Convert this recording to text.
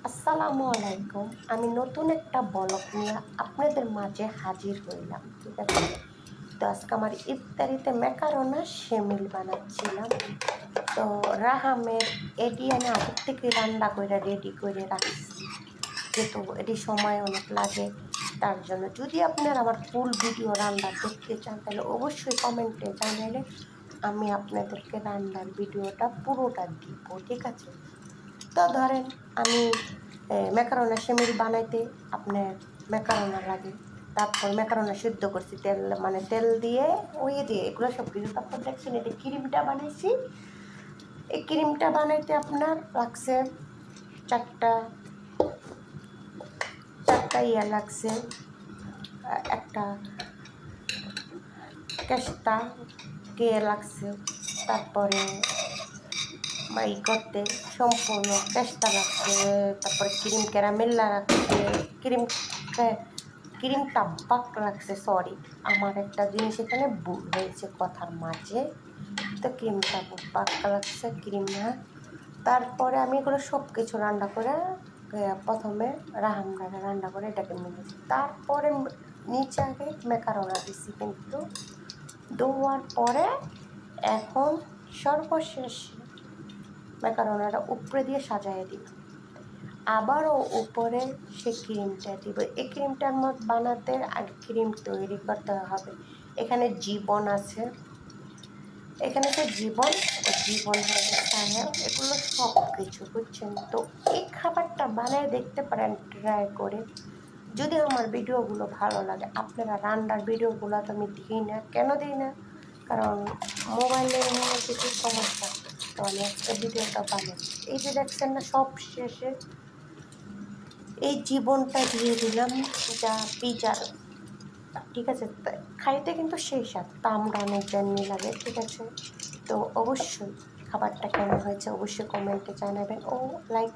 আসসালামু আলাইকুম। আমি নতুন একটা ব্লগ নিয়ে আপনাদের মাঝে হাজির হইলাম। ঠিক আছে? তো আজকে আমার ইফতারিতে ম্যাকারোনা সেমিল বানাচ্ছিলাম। তো রাহামের এটি আমি আগের থেকে রান্না করে রেডি করে রাখছি। যেহেতু এটি সময় অনেক লাগে তার জন্য। যদি আপনারা আমার ফুল ভিডিও রান্না দেখতে চান তাহলে অবশ্যই কমেন্টে জানালে আমি আপনাদেরকে রান্নার ভিডিওটা পুরোটা দিব। ঠিক আছে? তো ধরেন আমি ম্যাকারোনা সেমিল বানাইতে আপনার ম্যাকারোনা লাগে। তারপর ম্যাকারোনা সিদ্ধ করছি তেল মানে তেল দিয়ে দিয়ে এগুলো সব কিছু। তারপর দেখছেন এটা ক্রিমটা বানাইছি। এই ক্রিমটা বানাইতে আপনার লাগছে চারটা চারটা লাগছে, একটা কেস্তা কে লাগছে, তারপরে করতে সম্পূর্ণ পেস্তা রাখছে, তারপরে ক্রিম ক্যারামেল্লা রাখছে, ক্রিম ক্রিম টাব্বাক রাখছে। সরি, আমার একটা জিনিস এখানে ভুল হয়েছে কথার মাঝে। তো ক্রিম টাব্বাক রাখছে, ক্রিম না। তারপরে আমি এগুলো সব কিছু রান্না করে প্রথমে রান্না করে এটাকে মিলেছি। তারপরে নিচে আগে ম্যাকারোনা দিছি, কিন্তু দেওয়ার পরে এখন সর্বশেষ ম্যাকারোনাটা উপরে দিয়ে সাজাই দিব। আবারও উপরে সে ক্রিমটা দিব। এই ক্রিমটার মধ্যে বানাতে আগে ক্রিম তৈরি করতে হবে। এখানে জীবন আছে, এখানে তো জীবন হবে সাহেব, এগুলো সব কিছু বুঝছেন। তো এই খাবারটা বানিয়ে দেখতে পারেন ট্রাই করে। যদি আমার ভিডিওগুলো ভালো লাগে, আপনারা রান্নার ভিডিওগুলো তো আমি দিই না। কেন দিই না? কারণ মোবাইলের নিয়ে কিছু সমস্যা। তো আমি একটা ভিডিওটা বানাই। এই যে দেখছেন না, সব শেষে এই জীবনটা দিয়ে দিলাম, যা পিজার। ঠিক আছে? খাইতে কিন্তু সেই স্বাদ কামড়ানোর জন্য লাগে। ঠিক আছে? তো অবশ্যই খাবারটা কেমন হয়েছে অবশ্যই কমেন্টে জানাবেন ও লাইক